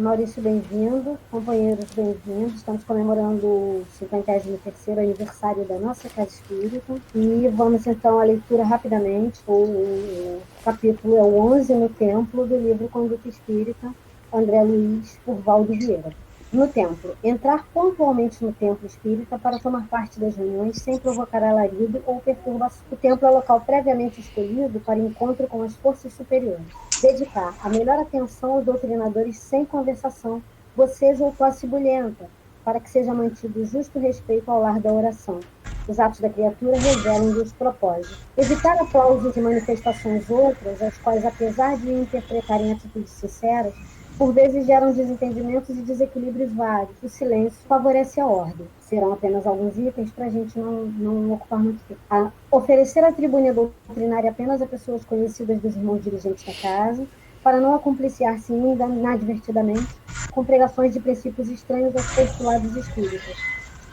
Maurício, bem-vindo. Companheiros, bem-vindos. Estamos comemorando o 53º aniversário da nossa Casa Espírita. E vamos, então, à leitura rapidamente. O capítulo é o 11 no Templo, do livro Conduta Espírita, André Luiz, por Valdo Vieira. No templo. Entrar pontualmente no templo espírita para tomar parte das reuniões sem provocar alarido ou perturbação. O templo é local previamente escolhido para encontro com as forças superiores. Dedicar a melhor atenção aos doutrinadores sem conversação, bocejo ou tosse bulhenta, para que seja mantido justo respeito ao lar da oração. Os atos da criatura revelam os propósitos. Evitar aplausos e manifestações outras, as quais, apesar de interpretarem atitudes sinceras, por vezes geram desentendimentos e desequilíbrios vários. O silêncio favorece a ordem. Serão apenas alguns itens para a gente não ocupar muito tempo. Oferecer a tribuna doutrinária apenas a pessoas conhecidas dos irmãos dirigentes da casa, para não acompliciar-se inadvertidamente com pregações de princípios estranhos aos postulados espíritas.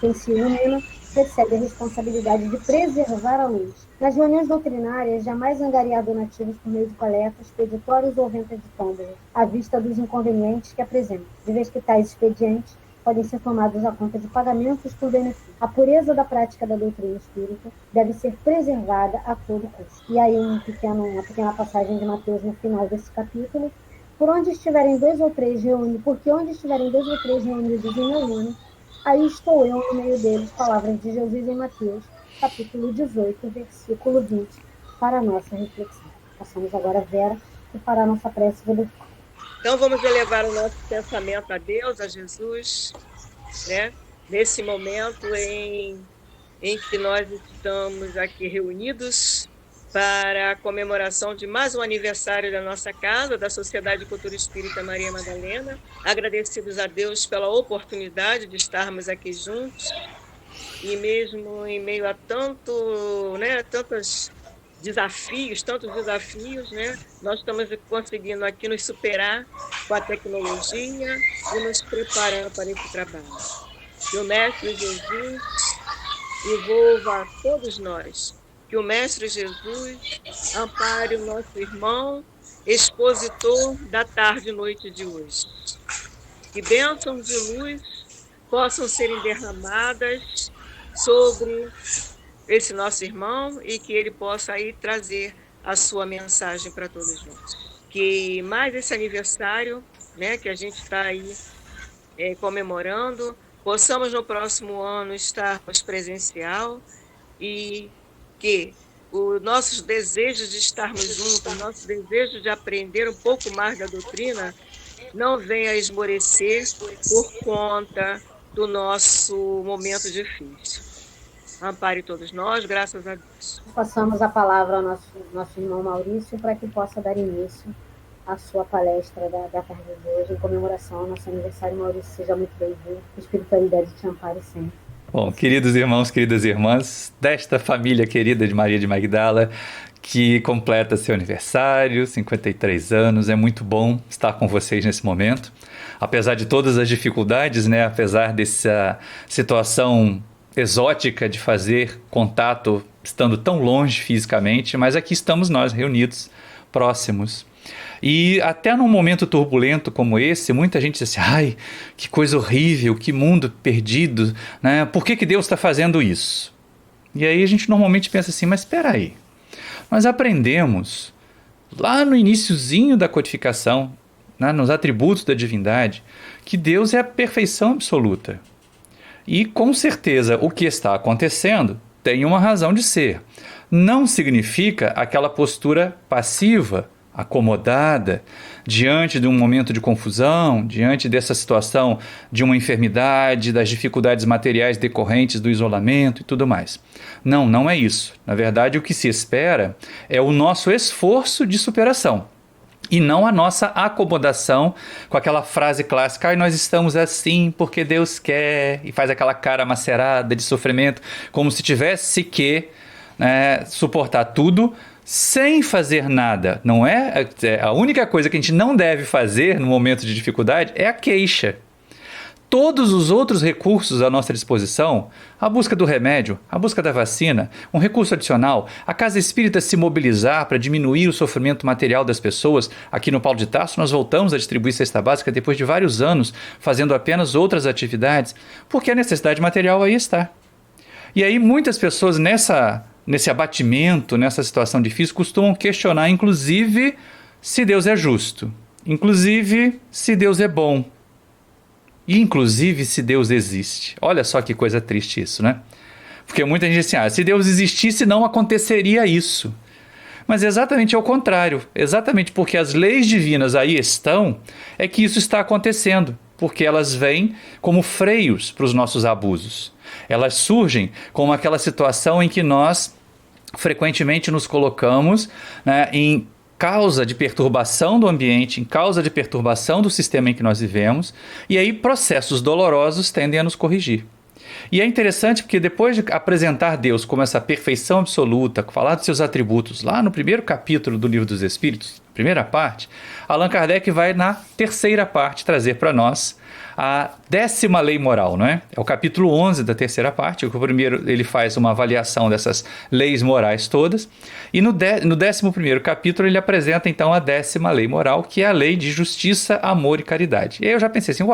Quem se ilumina recebe a responsabilidade de preservar a luz. Nas reuniões doutrinárias, jamais angariar donativos por meio de coletas, peditórios ou venda de tómbolas, à vista dos inconvenientes que apresentam, de vez que tais expedientes podem ser tomados à conta de pagamentos por benefício. A pureza da prática da doutrina espírita deve ser preservada a todo custo. E aí uma pequena passagem de Mateus no final desse capítulo. Porque onde estiverem dois ou três reunidos em meu nome, aí estou eu no meio deles. Palavras de Jesus em Mateus, capítulo 18, versículo 20, para a nossa reflexão. Passamos agora, Vera, e para a nossa prece verbal. Então vamos elevar o nosso pensamento a Deus, a Jesus, né? Nesse momento em que nós estamos aqui reunidos para a comemoração de mais um aniversário da nossa casa, da Sociedade de Cultura Espírita Maria Madalena. Agradecidos a Deus pela oportunidade de estarmos aqui juntos e mesmo em meio a tantos desafios, né? Nós estamos conseguindo aqui nos superar com a tecnologia e nos preparando para esse trabalho. Que o Mestre Jesus envolva a todos nós. Que o Mestre Jesus ampare o nosso irmão, expositor da tarde e noite de hoje. Que bênçãos de luz possam serem derramadas sobre esse nosso irmão e que ele possa aí trazer a sua mensagem para todos nós. Que mais esse aniversário, né, que a gente está aí comemorando, possamos no próximo ano estarmos presencial e que os nossos desejos de estarmos juntos, nosso desejo de aprender um pouco mais da doutrina, não venha a esmorecer por conta do nosso momento difícil. Ampare todos nós, graças a Deus. Passamos a palavra ao nosso irmão Maurício para que possa dar início à sua palestra da tarde de hoje, em comemoração ao nosso aniversário. Maurício, seja muito bem-vindo. A espiritualidade te ampare sempre. Bom, queridos irmãos, queridas irmãs, desta família querida de Maria de Magdala, que completa seu aniversário, 53 anos, é muito bom estar com vocês nesse momento. Apesar de todas as dificuldades, né, apesar dessa situação exótica de fazer contato estando tão longe fisicamente, mas aqui estamos nós reunidos, próximos. E até num momento turbulento como esse, muita gente diz assim, ai, que coisa horrível, que mundo perdido, né? Por que Deus está fazendo isso? E aí a gente normalmente pensa assim, mas espera aí, nós aprendemos lá no iniciozinho da codificação, né, nos atributos da divindade, que Deus é a perfeição absoluta. E com certeza o que está acontecendo tem uma razão de ser. Não significa aquela postura passiva, acomodada, diante de um momento de confusão, diante dessa situação de uma enfermidade, das dificuldades materiais decorrentes do isolamento e tudo mais. Não, não é isso. Na verdade, o que se espera é o nosso esforço de superação. E não a nossa acomodação com aquela frase clássica, nós estamos assim porque Deus quer, e faz aquela cara macerada de sofrimento, como se tivesse que suportar tudo sem fazer nada. Não a única coisa que a gente não deve fazer no momento de dificuldade é a queixa. todos os outros recursos à nossa disposição, a busca do remédio, a busca da vacina, um recurso adicional, a casa espírita se mobilizar para diminuir o sofrimento material das pessoas. Aqui no Paulo de Tarso nós voltamos a distribuir cesta básica depois de vários anos, fazendo apenas outras atividades, porque a necessidade material aí está. E aí muitas pessoas nesse abatimento, nessa situação difícil, costumam questionar, inclusive, se Deus é justo, inclusive, se Deus é bom, e inclusive se Deus existe. Olha só que coisa triste isso, né? Porque muita gente diz assim, se Deus existisse não aconteceria isso. Mas é exatamente ao contrário, exatamente porque as leis divinas aí estão, é que isso está acontecendo, porque elas vêm como freios para os nossos abusos. Elas surgem como aquela situação em que nós frequentemente nos colocamos, né, em causa de perturbação do ambiente, em causa de perturbação do sistema em que nós vivemos, e aí processos dolorosos tendem a nos corrigir. E é interessante porque depois de apresentar Deus como essa perfeição absoluta, falar dos seus atributos, lá no primeiro capítulo do Livro dos Espíritos, primeira parte, Allan Kardec vai na terceira parte trazer para nós a 10ª lei moral, não é? É o capítulo 11 da terceira parte, o primeiro ele faz uma avaliação dessas leis morais todas, e no 11º capítulo ele apresenta então a 10ª lei moral, que é a lei de justiça, amor e caridade. E aí eu já pensei assim,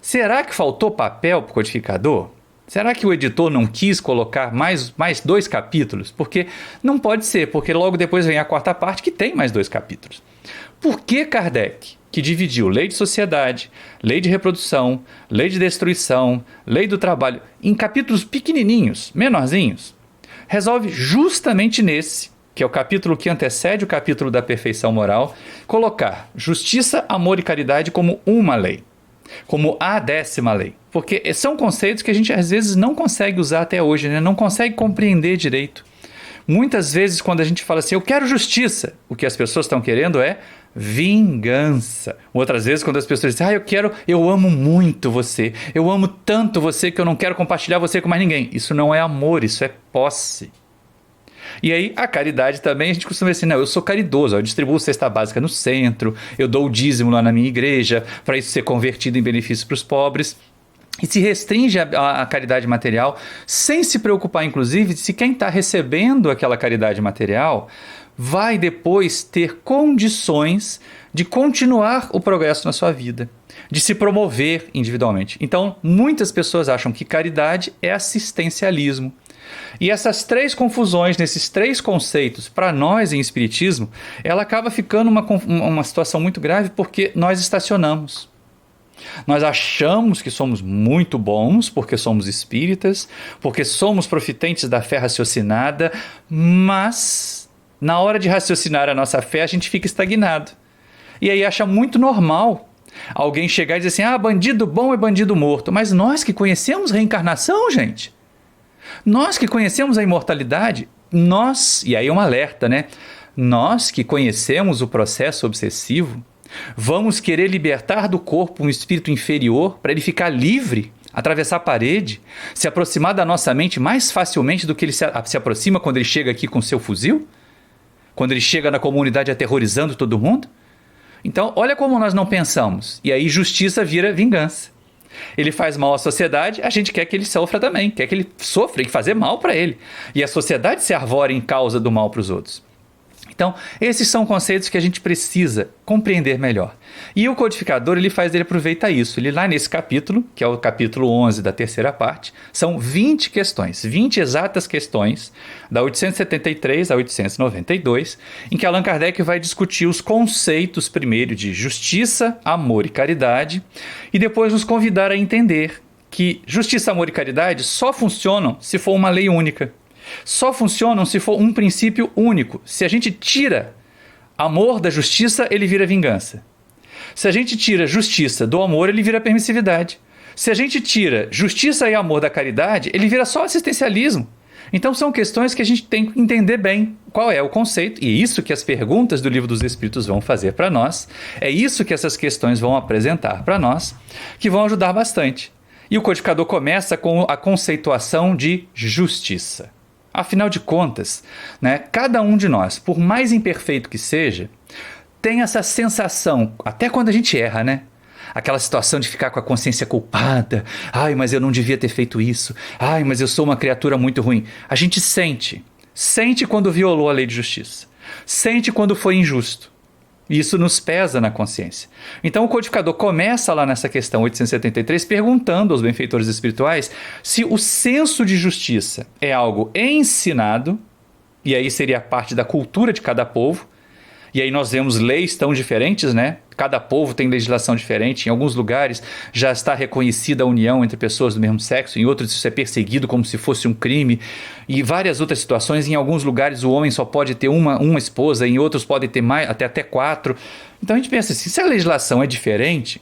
será que faltou papel para o codificador? Será que o editor não quis colocar mais 2 capítulos? Porque não pode ser, porque logo depois vem a 4ª parte que tem mais 2 capítulos. Por que Kardec, que dividiu lei de sociedade, lei de reprodução, lei de destruição, lei do trabalho, em capítulos pequenininhos, menorzinhos, resolve justamente nesse, que é o capítulo que antecede o capítulo da perfeição moral, colocar justiça, amor e caridade como uma lei, como a 10ª lei? Porque são conceitos que a gente às vezes não consegue usar até hoje, né? Não consegue compreender direito. Muitas vezes quando a gente fala assim, eu quero justiça, o que as pessoas estão querendo é vingança. Outras vezes quando as pessoas dizem, eu amo muito você, eu amo tanto você que eu não quero compartilhar você com mais ninguém. Isso não é amor, isso é posse. E aí a caridade também, a gente costuma dizer assim, não, eu sou caridoso, eu distribuo cesta básica no centro, eu dou o dízimo lá na minha igreja, para isso ser convertido em benefício para os pobres. E se restringe a caridade material, sem se preocupar, inclusive, se quem está recebendo aquela caridade material vai depois ter condições de continuar o progresso na sua vida, de se promover individualmente. Então, muitas pessoas acham que caridade é assistencialismo. E essas 3 confusões, nesses 3 conceitos, para nós em Espiritismo, ela acaba ficando uma situação muito grave porque nós estacionamos. Nós achamos que somos muito bons porque somos espíritas, porque somos profitentes da fé raciocinada, mas na hora de raciocinar a nossa fé a gente fica estagnado. E aí acha muito normal alguém chegar e dizer assim, bandido bom é bandido morto. Mas nós que conhecemos reencarnação, gente, nós que conhecemos a imortalidade, e aí é um alerta, né? Nós que conhecemos o processo obsessivo, vamos querer libertar do corpo um espírito inferior para ele ficar livre, atravessar a parede, se aproximar da nossa mente mais facilmente do que ele se aproxima quando ele chega aqui com seu fuzil? Quando ele chega na comunidade aterrorizando todo mundo? Então, olha como nós não pensamos. E aí justiça vira vingança. Ele faz mal à sociedade, a gente quer que ele sofra também, quer que ele sofra e fazer mal para ele. E a sociedade se arvora em causa do mal para os outros. Então, esses são conceitos que a gente precisa compreender melhor. E o codificador, ele aproveita isso. Ele lá nesse capítulo, que é o capítulo 11 da terceira parte, são 20 questões, 20 exatas questões, da 873 a 892, em que Allan Kardec vai discutir os conceitos primeiro de justiça, amor e caridade, e depois nos convidar a entender que justiça, amor e caridade só funcionam se for uma lei única. Só funcionam se for um princípio único. Se a gente tira amor da justiça, ele vira vingança. Se a gente tira justiça do amor, ele vira permissividade. Se a gente tira justiça e amor da caridade, ele vira só assistencialismo. Então são questões que a gente tem que entender bem qual é o conceito, e é isso que as perguntas do Livro dos Espíritos vão fazer para nós, é isso que essas questões vão apresentar para nós, que vão ajudar bastante. E o codificador começa com a conceituação de justiça. Afinal de contas, né, cada um de nós, por mais imperfeito que seja, tem essa sensação, até quando a gente erra, né? Aquela situação de ficar com a consciência culpada. Ai, mas eu não devia ter feito isso. Ai, mas eu sou uma criatura muito ruim. A gente sente. Sente quando violou a lei de justiça. Sente quando foi injusto. E isso nos pesa na consciência. Então o codificador começa lá nessa questão 873 perguntando aos benfeitores espirituais se o senso de justiça é algo ensinado, e aí seria parte da cultura de cada povo. E aí nós vemos leis tão diferentes, né? Cada povo tem legislação diferente. Em alguns lugares já está reconhecida a união entre pessoas do mesmo sexo. Em outros isso é perseguido como se fosse um crime. E várias outras situações. Em alguns lugares o homem só pode ter uma esposa. Em outros pode ter mais, até 4. Então a gente pensa assim, se a legislação é diferente,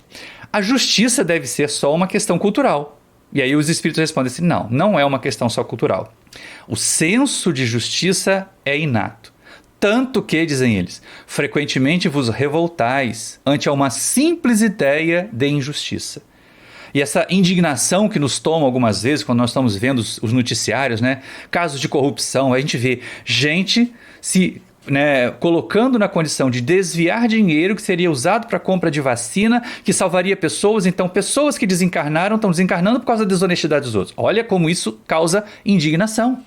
a justiça deve ser só uma questão cultural. E aí os espíritos respondem assim, não é uma questão só cultural. O senso de justiça é inato. Tanto que, dizem eles, frequentemente vos revoltais ante uma simples ideia de injustiça. E essa indignação que nos toma algumas vezes, quando nós estamos vendo os noticiários, né? Casos de corrupção, a gente vê gente se colocando na condição de desviar dinheiro que seria usado para compra de vacina, que salvaria pessoas. Então, pessoas que desencarnaram estão desencarnando por causa da desonestidade dos outros. Olha como isso causa indignação.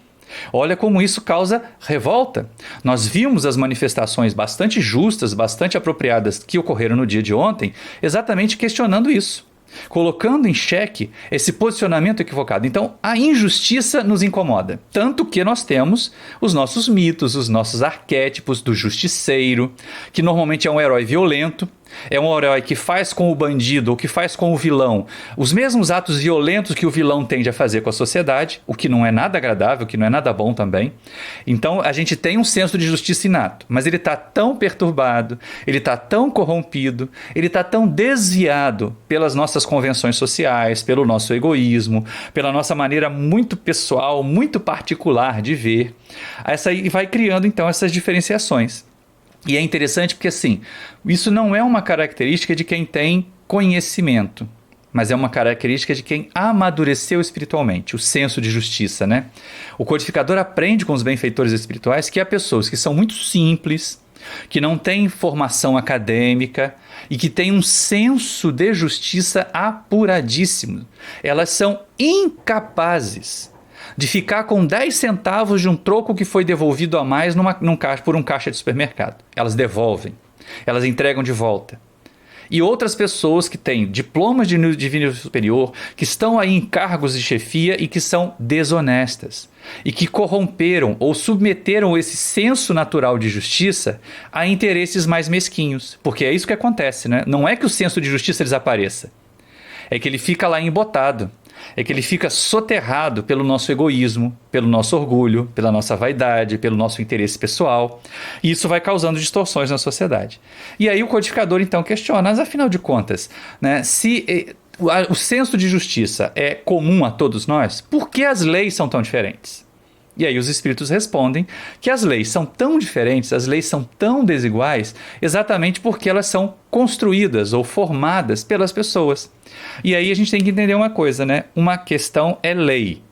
Olha como isso causa revolta. Nós vimos as manifestações bastante justas, bastante apropriadas que ocorreram no dia de ontem, exatamente questionando isso, colocando em xeque esse posicionamento equivocado. Então, a injustiça nos incomoda. Tanto que nós temos os nossos mitos, os nossos arquétipos do justiceiro, que normalmente é um herói violento, é um herói que faz com o bandido ou que faz com o vilão os mesmos atos violentos que o vilão tende a fazer com a sociedade, o que não é nada agradável, o que não é nada bom também. Então a gente tem um senso de justiça inato, mas ele está tão perturbado, ele está tão corrompido, ele está tão desviado pelas nossas convenções sociais, pelo nosso egoísmo, pela nossa maneira muito pessoal, muito particular de ver. E vai criando então essas diferenciações. E é interessante porque, assim, isso não é uma característica de quem tem conhecimento, mas é uma característica de quem amadureceu espiritualmente, o senso de justiça, né? O codificador aprende com os benfeitores espirituais que há pessoas que são muito simples, que não têm formação acadêmica e que têm um senso de justiça apuradíssimo. Elas são incapazes de ficar com 10 centavos de um troco que foi devolvido a mais por um caixa de supermercado. Elas devolvem, elas entregam de volta. E outras pessoas que têm diplomas de nível superior, que estão aí em cargos de chefia e que são desonestas, e que corromperam ou submeteram esse senso natural de justiça a interesses mais mesquinhos. Porque é isso que acontece, né? Não é que o senso de justiça desapareça, é que ele fica lá embotado. É que ele fica soterrado pelo nosso egoísmo, pelo nosso orgulho, pela nossa vaidade, pelo nosso interesse pessoal. E isso vai causando distorções na sociedade. E aí o codificador então questiona, mas afinal de contas, né, se o senso de justiça é comum a todos nós, por que as leis são tão diferentes? E aí os espíritos respondem que as leis são tão diferentes, as leis são tão desiguais, exatamente porque elas são construídas ou formadas pelas pessoas. E aí a gente tem que entender uma coisa, né? Uma questão é lei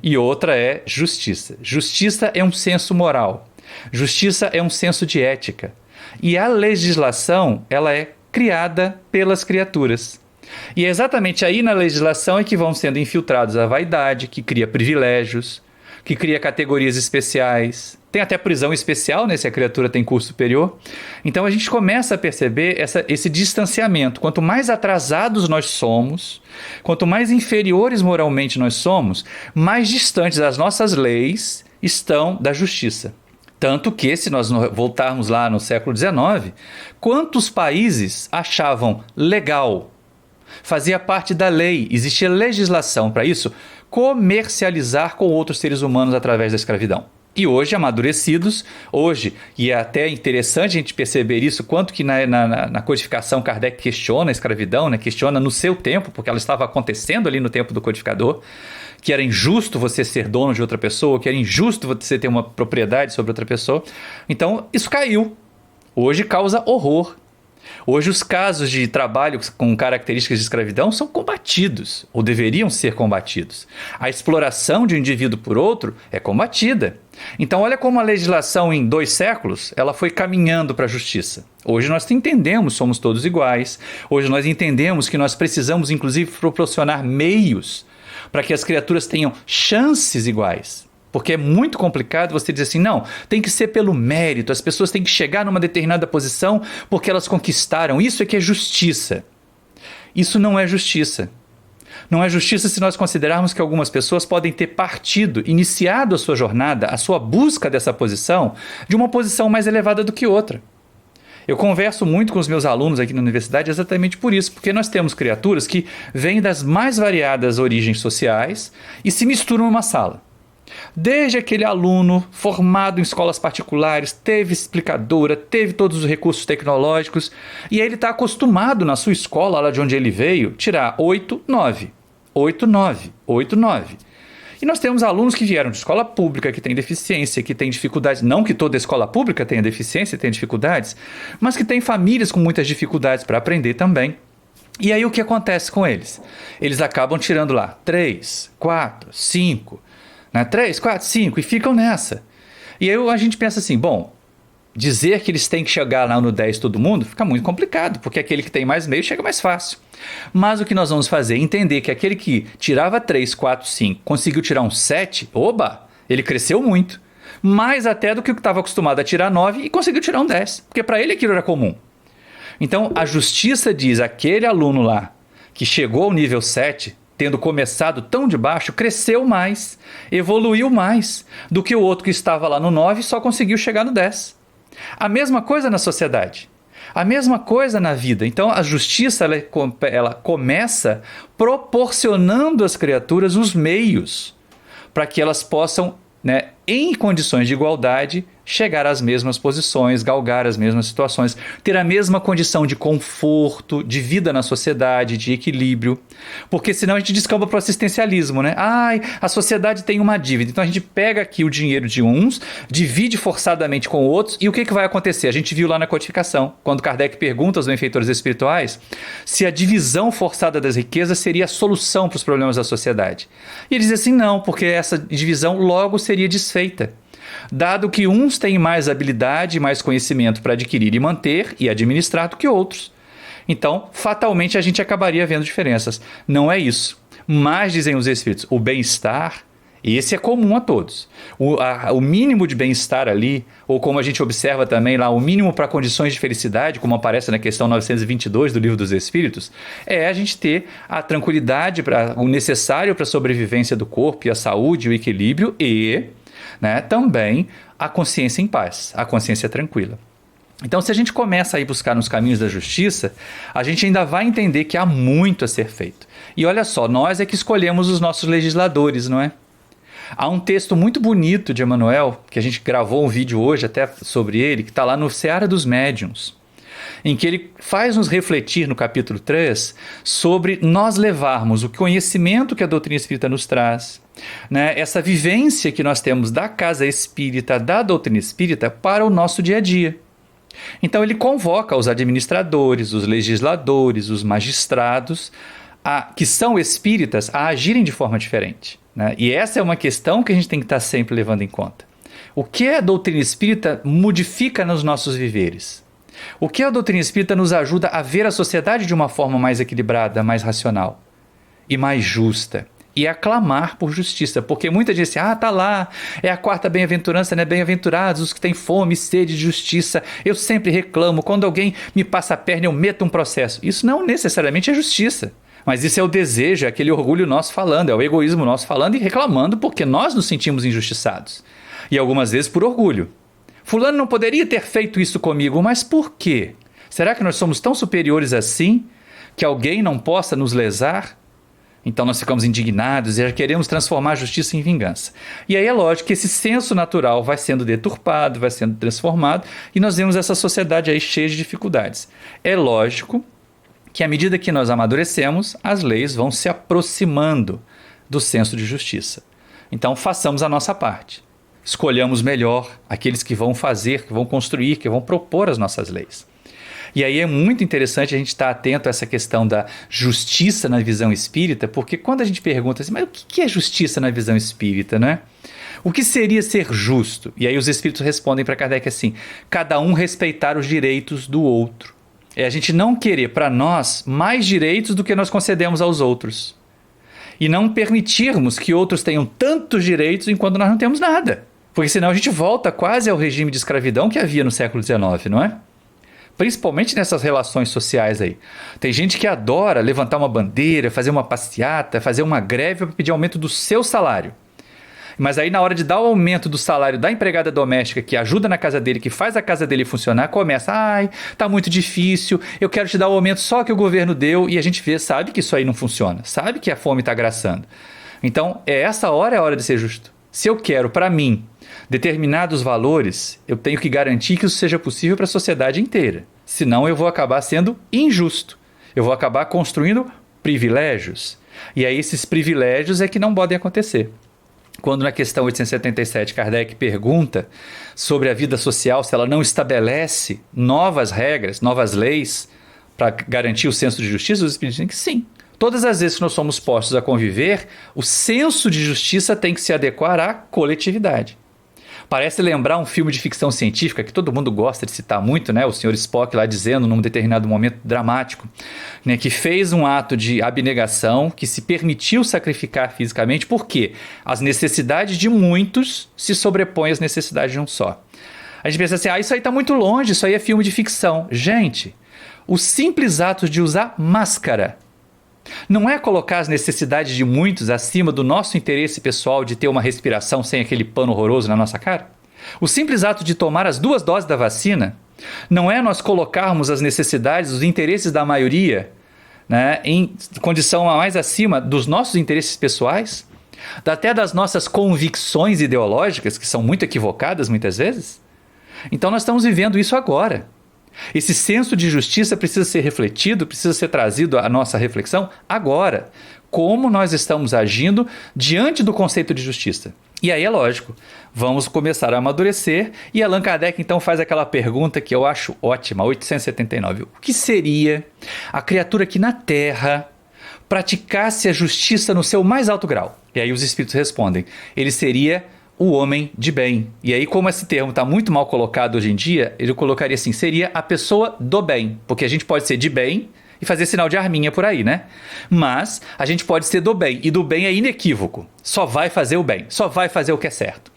e outra é justiça. Justiça é um senso moral. Justiça é um senso de ética. E a legislação, ela é criada pelas criaturas. E é exatamente aí na legislação é que vão sendo infiltrados a vaidade, que cria privilégios, que cria categorias especiais. Tem até prisão especial, né, se a criatura tem curso superior. Então a gente começa a perceber esse distanciamento. Quanto mais atrasados nós somos, quanto mais inferiores moralmente nós somos, mais distantes as nossas leis estão da justiça. Tanto que, se nós voltarmos lá no século XIX, quantos países achavam legal, fazia parte da lei, existia legislação para isso, comercializar com outros seres humanos através da escravidão. E hoje, amadurecidos, e é até interessante a gente perceber isso, quanto que na codificação Kardec questiona a escravidão, né? Questiona no seu tempo, porque ela estava acontecendo ali no tempo do codificador, que era injusto você ser dono de outra pessoa, que era injusto você ter uma propriedade sobre outra pessoa. Então, isso caiu. Hoje causa horror. Hoje os casos de trabalho com características de escravidão são combatidos, ou deveriam ser combatidos. A exploração de um indivíduo por outro é combatida. Então olha como a legislação em 2 séculos ela foi caminhando para a justiça. Hoje nós entendemos, somos todos iguais. Hoje nós entendemos que nós precisamos inclusive proporcionar meios para que as criaturas tenham chances iguais. Porque é muito complicado você dizer assim, não, tem que ser pelo mérito, as pessoas têm que chegar numa determinada posição porque elas conquistaram, isso é que é justiça. Isso não é justiça. Não é justiça se nós considerarmos que algumas pessoas podem ter partido, iniciado a sua jornada, a sua busca dessa posição, de uma posição mais elevada do que outra. Eu converso muito com os meus alunos aqui na universidade exatamente por isso, porque nós temos criaturas que vêm das mais variadas origens sociais e se misturam numa sala. Desde aquele aluno formado em escolas particulares, teve explicadora, teve todos os recursos tecnológicos, e aí ele está acostumado na sua escola, lá de onde ele veio, tirar 8, 9, 8, 9, 8, 9. E nós temos alunos que vieram de escola pública, que têm deficiência, que têm dificuldades, não que toda escola pública tenha deficiência e tenha dificuldades, mas que têm famílias com muitas dificuldades para aprender também. E aí o que acontece com eles? Eles acabam tirando lá 3, 4, 5... 3, 4, 5 e ficam nessa. E aí a gente pensa assim, bom, dizer que eles têm que chegar lá no 10 todo mundo fica muito complicado, porque aquele que tem mais meio chega mais fácil. Mas o que nós vamos fazer é entender que aquele que tirava 3, 4, 5 conseguiu tirar um 7, oba, ele cresceu muito. Mais até do que o que estava acostumado a tirar 9 e conseguiu tirar um 10, porque para ele aquilo era comum. Então a justiça diz, aquele aluno lá que chegou ao nível 7, tendo começado tão de baixo, cresceu mais, evoluiu mais do que o outro que estava lá no 9 e só conseguiu chegar no 10. A mesma coisa na sociedade, a mesma coisa na vida. Então a justiça ela começa proporcionando às criaturas os meios para que elas possam, em condições de igualdade, chegar às mesmas posições, galgar as mesmas situações, ter a mesma condição de conforto, de vida na sociedade, de equilíbrio, porque senão a gente descamba para o assistencialismo, né? A sociedade tem uma dívida, então a gente pega aqui o dinheiro de uns, divide forçadamente com outros, e o que vai acontecer? A gente viu lá na codificação, quando Kardec pergunta aos benfeitores espirituais se a divisão forçada das riquezas seria a solução para os problemas da sociedade. E eles dizem assim, não, porque essa divisão logo seria desfeita. Dado que uns têm mais habilidade e mais conhecimento para adquirir e manter e administrar do que outros. Então, fatalmente, a gente acabaria vendo diferenças. Não é isso. Mas, dizem os espíritos, o bem-estar, esse é comum a todos. O mínimo de bem-estar ali, ou como a gente observa também lá, o mínimo para condições de felicidade, como aparece na questão 922 do Livro dos Espíritos, é a gente ter a tranquilidade, o necessário para a sobrevivência do corpo e a saúde, o equilíbrio e... também a consciência em paz, a consciência tranquila. Então, se a gente começa a ir buscar nos caminhos da justiça, a gente ainda vai entender que há muito a ser feito. E olha só, nós é que escolhemos os nossos legisladores, não é? Há um texto muito bonito de Emmanuel, que a gente gravou um vídeo hoje até sobre ele, que está lá no Seara dos Médiuns, em que ele faz nos refletir no capítulo 3 sobre nós levarmos o conhecimento que a doutrina espírita nos traz, essa vivência que nós temos da casa espírita, da doutrina espírita, para o nosso dia a dia. Então ele convoca os administradores, os legisladores, os magistrados, que são espíritas, a agirem de forma diferente. E essa é uma questão que a gente tem que estar sempre levando em conta. O que a doutrina espírita modifica nos nossos viveres? O que a doutrina espírita nos ajuda a ver a sociedade de uma forma mais equilibrada, mais racional e mais justa? E a clamar por justiça, porque muita gente diz, tá lá, é a 4ª bem-aventurança, bem-aventurados os que têm fome e sede de justiça, eu sempre reclamo, quando alguém me passa a perna eu meto um processo. Isso não necessariamente é justiça, mas isso é o desejo, é aquele orgulho nosso falando, é o egoísmo nosso falando e reclamando porque nós nos sentimos injustiçados, e algumas vezes por orgulho. Fulano não poderia ter feito isso comigo, mas por quê? Será que nós somos tão superiores assim que alguém não possa nos lesar? Então nós ficamos indignados e já queremos transformar a justiça em vingança. E aí é lógico que esse senso natural vai sendo deturpado, vai sendo transformado e nós vemos essa sociedade aí cheia de dificuldades. É lógico que à medida que nós amadurecemos, as leis vão se aproximando do senso de justiça. Então façamos a nossa parte. Escolhamos melhor aqueles que vão fazer, que vão construir, que vão propor as nossas leis. E aí é muito interessante a gente estar atento a essa questão da justiça na visão espírita, porque quando a gente pergunta assim, mas o que é justiça na visão espírita, né? O que seria ser justo? E aí os espíritos respondem para Kardec assim, cada um respeitar os direitos do outro. É a gente não querer para nós mais direitos do que nós concedemos aos outros. E não permitirmos que outros tenham tantos direitos enquanto nós não temos nada. Porque senão a gente volta quase ao regime de escravidão que havia no século XIX, não é? Principalmente nessas relações sociais aí. Tem gente que adora levantar uma bandeira, fazer uma passeata, fazer uma greve para pedir aumento do seu salário. Mas aí na hora de dar o aumento do salário da empregada doméstica que ajuda na casa dele, que faz a casa dele funcionar, começa, tá muito difícil, eu quero te dar o aumento só que o governo deu, e a gente sabe que isso aí não funciona, sabe que a fome está agraçando. Então, essa hora é a hora de ser justo. Se eu quero para mim determinados valores, eu tenho que garantir que isso seja possível para a sociedade inteira. Senão eu vou acabar sendo injusto. Eu vou acabar construindo privilégios. E aí esses privilégios é que não podem acontecer. Quando na questão 877 Kardec pergunta sobre a vida social, se ela não estabelece novas regras, novas leis para garantir o senso de justiça, os espíritos dizem que sim. Todas as vezes que nós somos postos a conviver, o senso de justiça tem que se adequar à coletividade. Parece lembrar um filme de ficção científica que todo mundo gosta de citar muito, né? O Sr. Spock lá dizendo, num determinado momento dramático, né, que fez um ato de abnegação, que se permitiu sacrificar fisicamente, porque as necessidades de muitos se sobrepõem às necessidades de um só. A gente pensa assim, isso aí está muito longe, isso aí é filme de ficção. Gente, o simples ato de usar máscara não é colocar as necessidades de muitos acima do nosso interesse pessoal de ter uma respiração sem aquele pano horroroso na nossa cara? O simples ato de tomar as 2 doses da vacina não é nós colocarmos as necessidades, os interesses da maioria, né, em condição mais acima dos nossos interesses pessoais? Até das nossas convicções ideológicas, que são muito equivocadas muitas vezes? Então nós estamos vivendo isso agora. Esse senso de justiça precisa ser refletido, precisa ser trazido à nossa reflexão agora. Como nós estamos agindo diante do conceito de justiça? E aí é lógico, vamos começar a amadurecer e Allan Kardec então faz aquela pergunta que eu acho ótima, 879. O que seria a criatura que na Terra praticasse a justiça no seu mais alto grau? E aí os espíritos respondem, ele seria o homem de bem. E aí, como esse termo está muito mal colocado hoje em dia, ele colocaria assim, seria a pessoa do bem. Porque a gente pode ser de bem e fazer sinal de arminha por aí, né? Mas a gente pode ser do bem, e do bem é inequívoco. Só vai fazer o bem, só vai fazer o que é certo.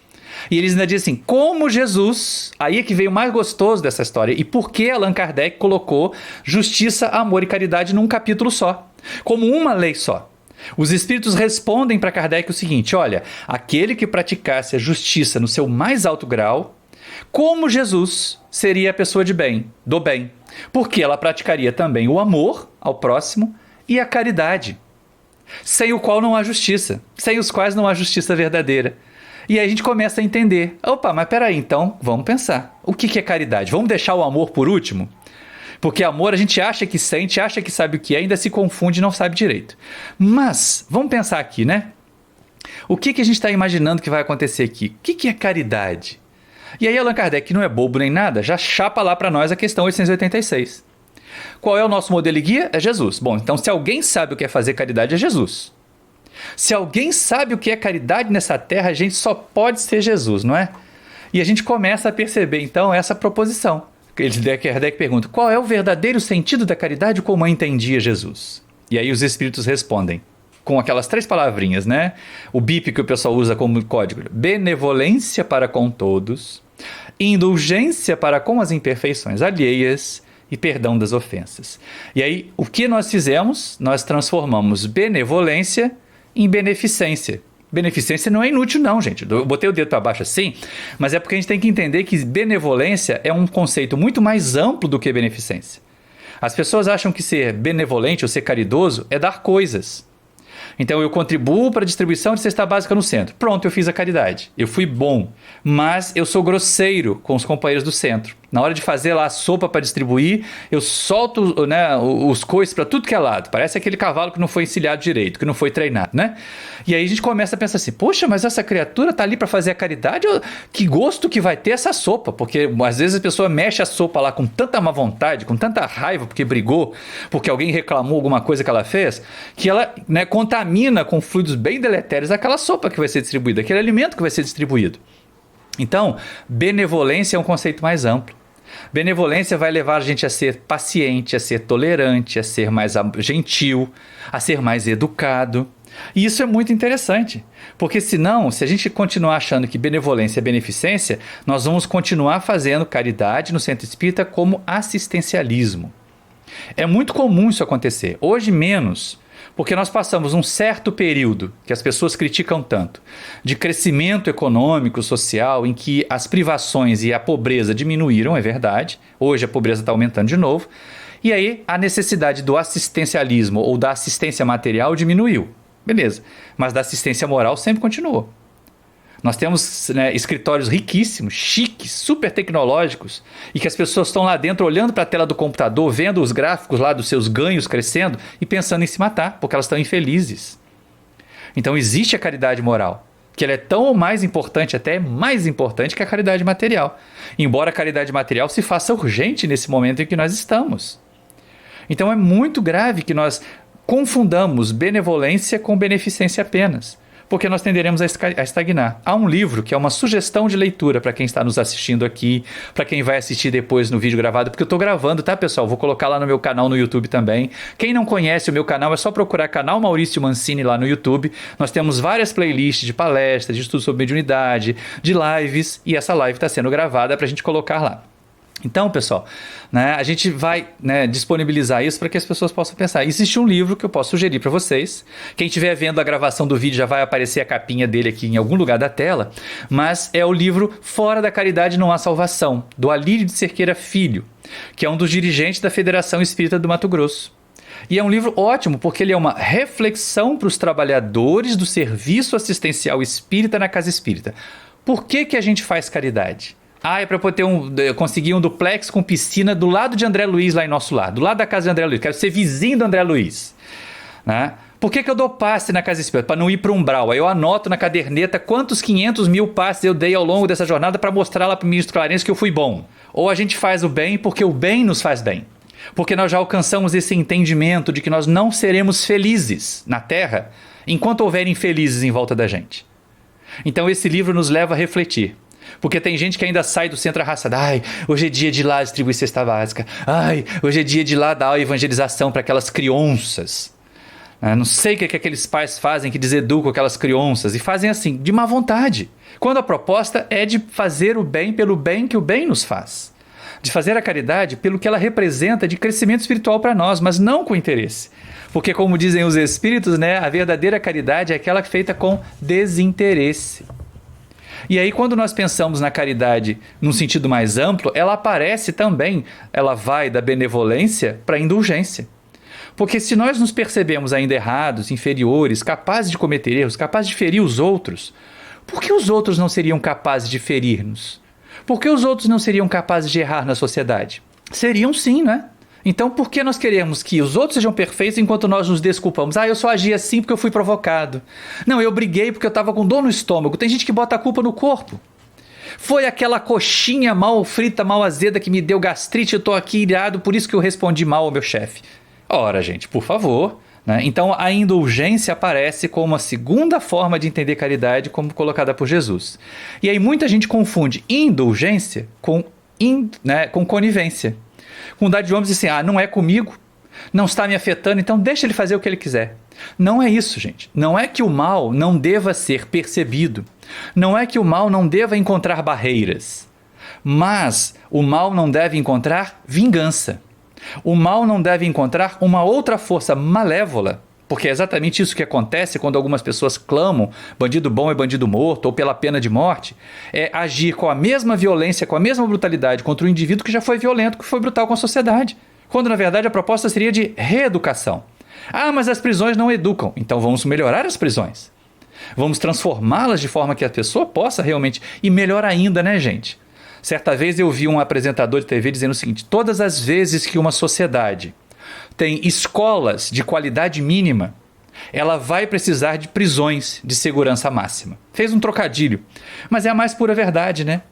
E eles ainda dizem assim, como Jesus, aí é que veio o mais gostoso dessa história, e por que Allan Kardec colocou justiça, amor e caridade num capítulo só, como uma lei só. Os espíritos respondem para Kardec o seguinte, olha, aquele que praticasse a justiça no seu mais alto grau, como Jesus seria a pessoa de bem, do bem, porque ela praticaria também o amor ao próximo e a caridade, sem o qual não há justiça, sem os quais não há justiça verdadeira. E aí a gente começa a entender, opa, mas peraí, então vamos pensar, o que é caridade? Vamos deixar o amor por último? Porque amor a gente acha que sente, acha que sabe o que é, ainda se confunde e não sabe direito. Mas, vamos pensar aqui, né? O que a gente está imaginando que vai acontecer aqui? O que é caridade? E aí Allan Kardec, que não é bobo nem nada, já chapa lá para nós a questão 886. Qual é o nosso modelo e guia? É Jesus. Bom, então se alguém sabe o que é fazer caridade, é Jesus. Se alguém sabe o que é caridade nessa terra, a gente só pode ser Jesus, não é? E a gente começa a perceber, então, essa proposição. Kardec pergunta, qual é o verdadeiro sentido da caridade como a entendia Jesus? E aí os espíritos respondem, com aquelas 3 palavrinhas, né? O BIP que o pessoal usa como código. Benevolência para com todos, indulgência para com as imperfeições alheias e perdão das ofensas. E aí, o que nós fizemos? Nós transformamos benevolência em beneficência. Beneficência não é inútil não, gente. Eu botei o dedo para baixo assim, mas é porque a gente tem que entender que benevolência é um conceito muito mais amplo do que beneficência. As pessoas acham que ser benevolente ou ser caridoso é dar coisas. Então eu contribuo para a distribuição de cesta básica no centro. Pronto, eu fiz a caridade. Eu fui bom, mas eu sou grosseiro com os companheiros do centro. Na hora de fazer lá a sopa para distribuir, eu solto, né, os coices para tudo que é lado. Parece aquele cavalo que não foi encilhado direito, que não foi treinado, né? E aí a gente começa a pensar assim, poxa, mas essa criatura tá ali para fazer a caridade, que gosto que vai ter essa sopa? Porque às vezes a pessoa mexe a sopa lá com tanta má vontade, com tanta raiva, porque brigou, porque alguém reclamou alguma coisa que ela fez, que ela, né, contamina com fluidos bem deletérios aquela sopa que vai ser distribuída, aquele alimento que vai ser distribuído. Então, benevolência é um conceito mais amplo. Benevolência vai levar a gente a ser paciente, a ser tolerante, a ser mais gentil, a ser mais educado. E isso é muito interessante, porque senão, se a gente continuar achando que benevolência é beneficência, nós vamos continuar fazendo caridade no centro espírita como assistencialismo. É muito comum isso acontecer, hoje menos, porque nós passamos um certo período, que as pessoas criticam tanto, de crescimento econômico, social, em que as privações e a pobreza diminuíram, é verdade. Hoje a pobreza está aumentando de novo. E aí a necessidade do assistencialismo ou da assistência material diminuiu. Beleza. Mas da assistência moral sempre continuou. Nós temos, né, escritórios riquíssimos, chiques, super tecnológicos, e que as pessoas estão lá dentro olhando para a tela do computador, vendo os gráficos lá dos seus ganhos crescendo e pensando em se matar, porque elas estão infelizes. Então existe a caridade moral, que ela é tão ou mais importante, até mais importante que a caridade material. Embora a caridade material se faça urgente nesse momento em que nós estamos. Então é muito grave que nós confundamos benevolência com beneficência apenas, porque nós tenderemos a estagnar. Há um livro que é uma sugestão de leitura para quem está nos assistindo aqui, para quem vai assistir depois no vídeo gravado, porque eu estou gravando, tá, pessoal? Vou colocar lá no meu canal no YouTube também. Quem não conhece o meu canal, é só procurar canal Maurício Mancini lá no YouTube. Nós temos várias playlists de palestras, de estudos sobre mediunidade, de lives, e essa live está sendo gravada para a gente colocar lá. Então, pessoal, né, a gente vai, né, disponibilizar isso para que as pessoas possam pensar. Existe um livro que eu posso sugerir para vocês. Quem estiver vendo a gravação do vídeo já vai aparecer a capinha dele aqui em algum lugar da tela. Mas é o livro Fora da Caridade Não Há Salvação, do Alírio de Cerqueira Filho, que é um dos dirigentes da Federação Espírita do Mato Grosso. E é um livro ótimo porque ele é uma reflexão para os trabalhadores do serviço assistencial espírita na casa espírita. Por que a gente faz caridade? É para poder conseguir um duplex com piscina do lado de André Luiz, lá em nosso lar, do lado da casa de André Luiz. Quero ser vizinho do André Luiz. Né? Por que eu dou passe na casa espírita? Para não ir para o umbral. Aí eu anoto na caderneta quantos 500 mil passes eu dei ao longo dessa jornada para mostrar lá para o ministro Clarence que eu fui bom. Ou a gente faz o bem porque o bem nos faz bem. Porque nós já alcançamos esse entendimento de que nós não seremos felizes na Terra enquanto houver infelizes em volta da gente. Então esse livro nos leva a refletir. Porque tem gente que ainda sai do centro arrastada. Hoje é dia de ir lá distribuir cesta básica. Hoje é dia de ir lá dar a evangelização para aquelas crianças. Não sei o que aqueles pais fazem que deseducam aquelas crianças. E fazem assim, de má vontade. Quando a proposta é de fazer o bem pelo bem que o bem nos faz. De fazer a caridade pelo que ela representa de crescimento espiritual para nós, mas não com interesse. Porque, como dizem os espíritos, né, a verdadeira caridade é aquela feita com desinteresse. E aí, quando nós pensamos na caridade num sentido mais amplo, ela aparece também, ela vai da benevolência para a indulgência. Porque se nós nos percebemos ainda errados, inferiores, capazes de cometer erros, capazes de ferir os outros, por que os outros não seriam capazes de ferir-nos? Por que os outros não seriam capazes de errar na sociedade? Seriam sim, né? Então, por que nós queremos que os outros sejam perfeitos enquanto nós nos desculpamos? Eu só agi assim porque eu fui provocado. Não, eu briguei porque eu estava com dor no estômago. Tem gente que bota a culpa no corpo. Foi aquela coxinha mal frita, mal azeda que me deu gastrite, eu estou aqui irado, por isso que eu respondi mal ao meu chefe. Ora, gente, por favor. Né? Então, a indulgência aparece como uma segunda forma de entender caridade, como colocada por Jesus. E aí muita gente confunde indulgência com conivência. Com dar de ombros e assim, não é comigo, não está me afetando, então deixa ele fazer o que ele quiser. Não é isso, gente. Não é que o mal não deva ser percebido. Não é que o mal não deva encontrar barreiras. Mas o mal não deve encontrar vingança. O mal não deve encontrar uma outra força malévola. Porque é exatamente isso que acontece quando algumas pessoas clamam bandido bom é bandido morto ou pela pena de morte. É agir com a mesma violência, com a mesma brutalidade contra o indivíduo que já foi violento, que foi brutal com a sociedade. Quando na verdade a proposta seria de reeducação. Mas as prisões não educam. Então vamos melhorar as prisões. Vamos transformá-las de forma que a pessoa possa realmente... E melhor ainda, né, gente? Certa vez eu vi um apresentador de TV dizendo o seguinte: todas as vezes que uma sociedade tem escolas de qualidade mínima, ela vai precisar de prisões de segurança máxima. Fez um trocadilho, mas é a mais pura verdade, né?